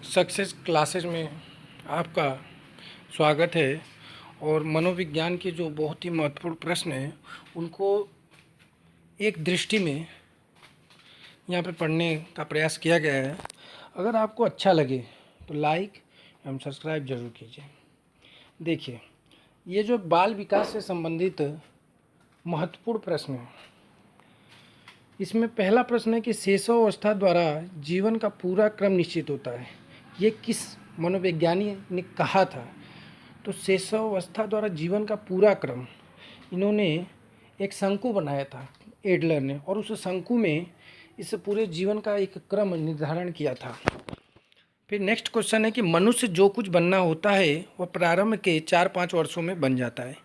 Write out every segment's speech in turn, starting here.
Success classes में आपका स्वागत है। और मनोविज्ञान के जो बहुत ही महत्वपूर्ण प्रश्न हैं उनको एक दृष्टि में यहाँ पे पढ़ने का प्रयास किया गया है। अगर आपको अच्छा लगे तो लाइक एवं सब्सक्राइब जरूर कीजिए। देखिए, ये जो बाल विकास से संबंधित महत्वपूर्ण प्रश्न है, इसमें पहला प्रश्न है कि शैशवावस्था द्वारा जीवन का पूरा क्रम निश्चित होता है। ये किस मनोवैज्ञानिक ने कहा था? तो शैशवावस्था द्वारा जीवन का पूरा क्रम, इन्होंने एक शंकु बनाया था एडलर ने, और उस शंकु में इस पूरे जीवन का एक क्रम निर्धारण किया था। फिर नेक्स्ट क्वेश्चन है कि मनुष्य जो कुछ बनना होता है वह प्रारंभ के 4-5 वर्षों में बन जाता है।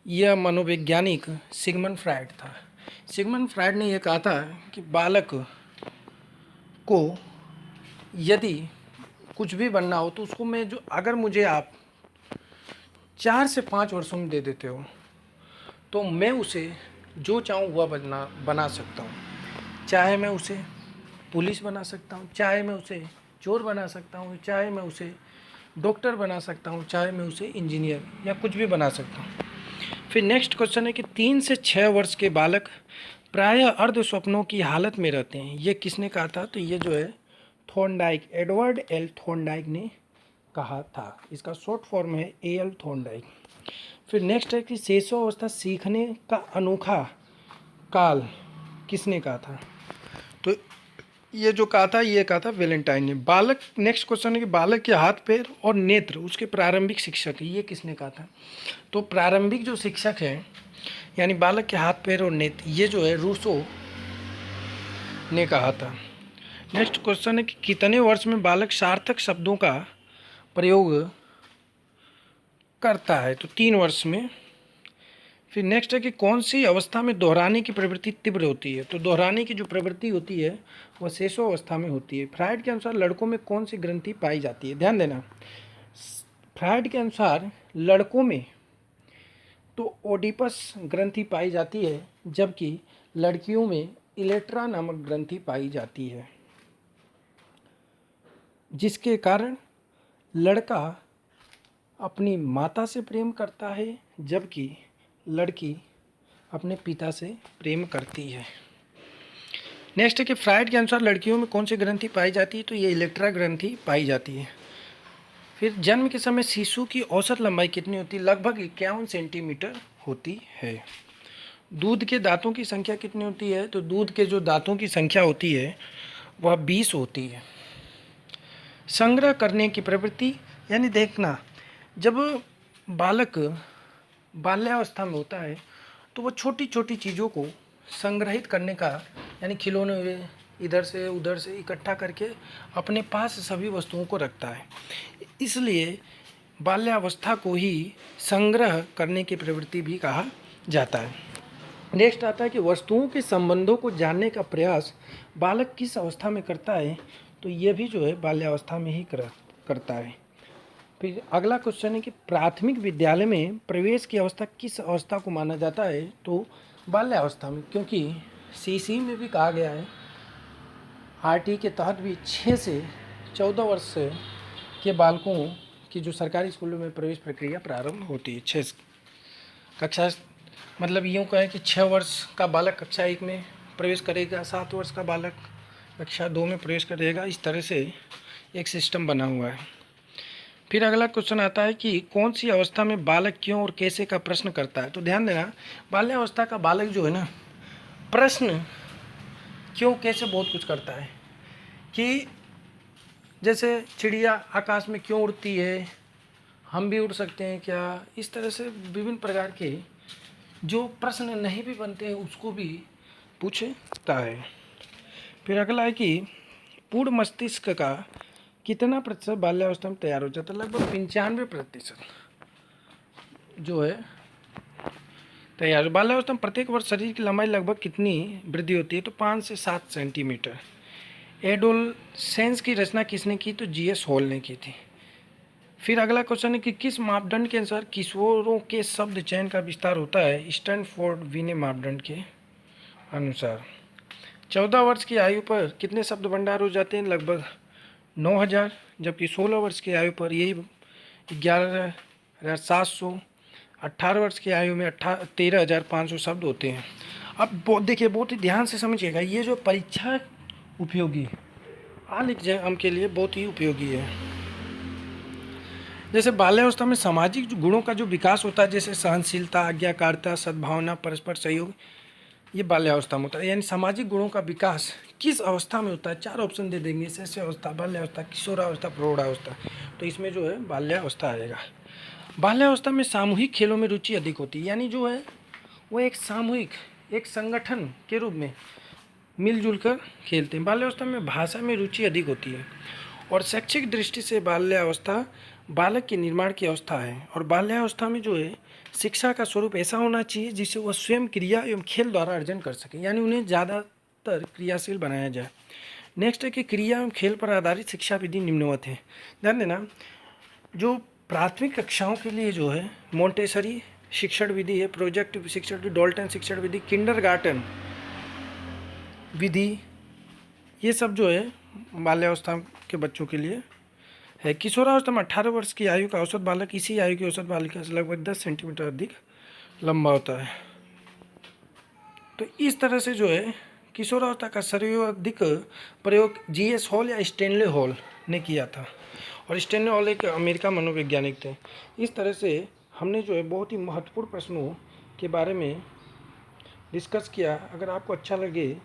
यह मनोवैज्ञानिक सिगमंड फ्रायड था। सिगमंड फ्रायड ने यह कहा था कि बालक को यदि कुछ भी बनना हो तो उसको मैं जो अगर मुझे आप 4 से 5 वर्षों में दे देते हो तो मैं उसे जो चाहूँ वह बना सकता हूँ। चाहे मैं उसे पुलिस बना सकता हूँ, चाहे मैं उसे चोर बना सकता हूँ, चाहे मैं उसे डॉक्टर बना सकता हूँ, चाहे मैं उसे इंजीनियर या कुछ भी बना सकता हूँ। फिर नेक्स्ट क्वेश्चन है कि 3 से 6 वर्ष के बालक प्रायः अर्ध स्वप्नों की हालत में रहते हैं। ये किसने कहा था? तो ये जो है थॉर्नडाइक, एडवर्ड एल थॉर्नडाइक ने कहा था। इसका शॉर्ट फॉर्म है एल थॉर्नडाइक। फिर नेक्स्ट है कि शैशवावस्था सीखने का अनोखा काल किसने कहा था? तो ये जो कहा था, ये कहा था वैलेंटाइन ने। बालक, नेक्स्ट क्वेश्चन है कि बालक के हाथ पैर और नेत्र उसके प्रारंभिक शिक्षक है। ये किसने कहा था? तो प्रारंभिक जो शिक्षक है यानी बालक के हाथ पैर और नेत्र, ये जो है रूसो ने कहा था। नेक्स्ट क्वेश्चन है कि कितने वर्ष में बालक सार्थक शब्दों का प्रयोग करता है? तो 3 वर्ष में। फिर नेक्स्ट है कि कौन सी अवस्था में दोहराने की प्रवृत्ति तीव्र होती है? तो दोहराने की जो प्रवृत्ति होती है वह शैशवावस्था में होती है। फ्रायड के अनुसार लड़कों में कौन सी ग्रंथि पाई जाती है? ध्यान देना, फ्रायड के अनुसार लड़कों में तो ओडिपस ग्रंथि पाई जाती है, जबकि लड़कियों में इलेक्ट्रा नामक ग्रंथि पाई जाती है, जिसके कारण लड़का अपनी माता से प्रेम करता है जबकि लड़की अपने पिता से प्रेम करती है। नेक्स्ट है कि फ्रायड के अनुसार लड़कियों में कौन सी ग्रंथि पाई जाती है? तो ये इलेक्ट्रा ग्रंथि पाई जाती है। फिर जन्म के समय शिशु की औसत लंबाई कितनी होती है? लगभग 51 सेंटीमीटर होती है। दूध के दांतों की संख्या कितनी होती है? तो दूध के जो दांतों की संख्या होती है वह 20 होती है। संग्रह करने की प्रवृत्ति, यानी देखना, जब बालक बाल्यावस्था में होता है तो वह छोटी छोटी चीज़ों को संग्रहित करने का, यानी खिलौने हुए इधर से उधर से इकट्ठा करके अपने पास सभी वस्तुओं को रखता है। इसलिए बाल्यावस्था को ही संग्रह करने की प्रवृत्ति भी कहा जाता है। नेक्स्ट आता है कि वस्तुओं के संबंधों को जानने का प्रयास बालक किस अवस्था में करता है? तो ये भी जो है बाल्यावस्था में ही करता है। फिर अगला क्वेश्चन है कि प्राथमिक विद्यालय में प्रवेश की अवस्था किस अवस्था को माना जाता है? तो बाल्यावस्था में, क्योंकि सीसी में भी कहा गया है, आरटी के तहत भी 6 से 14 वर्ष के बालकों की जो सरकारी स्कूलों में प्रवेश प्रक्रिया प्रारंभ होती है। 6 कक्षा, मतलब यूँ कहें कि 6 वर्ष का बालक कक्षा 1 में प्रवेश करेगा, 7 वर्ष का बालक कक्षा 2 में प्रवेश करेगा। इस तरह से एक सिस्टम बना हुआ है। फिर अगला क्वेश्चन आता है कि कौन सी अवस्था में बालक क्यों और कैसे का प्रश्न करता है? तो ध्यान देना, बाल्यावस्था का बालक जो है ना, प्रश्न क्यों कैसे बहुत कुछ करता है। कि जैसे चिड़िया आकाश में क्यों उड़ती है, हम भी उड़ सकते हैं क्या? इस तरह से विभिन्न प्रकार के जो प्रश्न नहीं भी बनते हैं उसको भी पूछता है। फिर अगला है कि पूर्ण मस्तिष्क का कितना प्रतिशत बाल्यावस्था में तैयार हो जाता है? लगभग 95% जो है तैयार। बाल्यावस्था में प्रत्येक वर्ष शरीर की लंबाई लगभग कितनी वृद्धि होती है? तो 5 से 7 सेंटीमीटर। एडोलसेंस की रचना किसने की? तो जीएस हॉल ने की थी। फिर अगला क्वेश्चन है कि किस मापदंड के अनुसार किशोरों के शब्द चयन का विस्तार होता है? स्टैनफोर्ड विने मापदंड के अनुसार। 14 वर्ष की आयु पर कितने शब्द भंडार हो जाते हैं? लगभग 9,000, जबकि 16 वर्ष की आयु पर यही 11,700। 18 वर्ष की आयु में 13,500 शब्द होते हैं। अब देखिए, बहुत ही ध्यान से समझिएगा, ये जो परीक्षा उपयोगी आल एग्जाम के लिए बहुत ही उपयोगी है। जैसे बाल्यावस्था में सामाजिक गुणों का जो विकास होता है, जैसे सहनशीलता, आज्ञाकारिता, सद्भावना, परस्पर सहयोग, ये बाल्यावस्था में होता है। यानी सामाजिक गुणों का विकास किस अवस्था में होता है? 4 ऑप्शन दे देंगे, शैशव अवस्था, बाल्यावस्था, किशोरावस्था, प्रौढ़ावस्था। तो इसमें जो है बाल्यावस्था आएगा। बाल्यावस्था में सामूहिक खेलों में रुचि अधिक होती है, यानी जो है वो एक सामूहिक, एक संगठन के रूप में मिलजुल कर खेलते हैं। बाल्यावस्था में भाषा में रुचि अधिक होती है। और शैक्षिक दृष्टि से बाल्यावस्था बालक के निर्माण की अवस्था है। और बाल्यावस्था में जो है शिक्षा का स्वरूप ऐसा होना चाहिए जिससे वह स्वयं क्रिया एवं खेल द्वारा अर्जन कर सके, यानी उन्हें ज़्यादातर क्रियाशील बनाया जाए। नेक्स्ट है कि क्रिया एवं खेल पर आधारित शिक्षा विधि निम्नवत है। ध्यान देना, जो प्राथमिक कक्षाओं के लिए जो है मोंटेसरी शिक्षण विधि है, प्रोजेक्ट शिक्षण विधि, डॉल्टन शिक्षण विधि, किंडरगार्टन विधि, ये सब जो है बाल्यावस्था के बच्चों के लिए है। किशोरावस्था में 18 वर्ष की आयु का औसत बालक इसी आयु की औसत बालिका से लगभग 10 सेंटीमीटर अधिक लंबा होता है। तो इस तरह से जो है किशोरावस्था का सर्वाधिक प्रयोग जीएस हॉल या स्टैनले हॉल ने किया था। और स्टैनले हॉल एक अमेरिका मनोवैज्ञानिक थे। इस तरह से हमने जो है बहुत ही महत्वपूर्ण प्रश्नों के बारे में डिस्कस किया। अगर आपको अच्छा लगे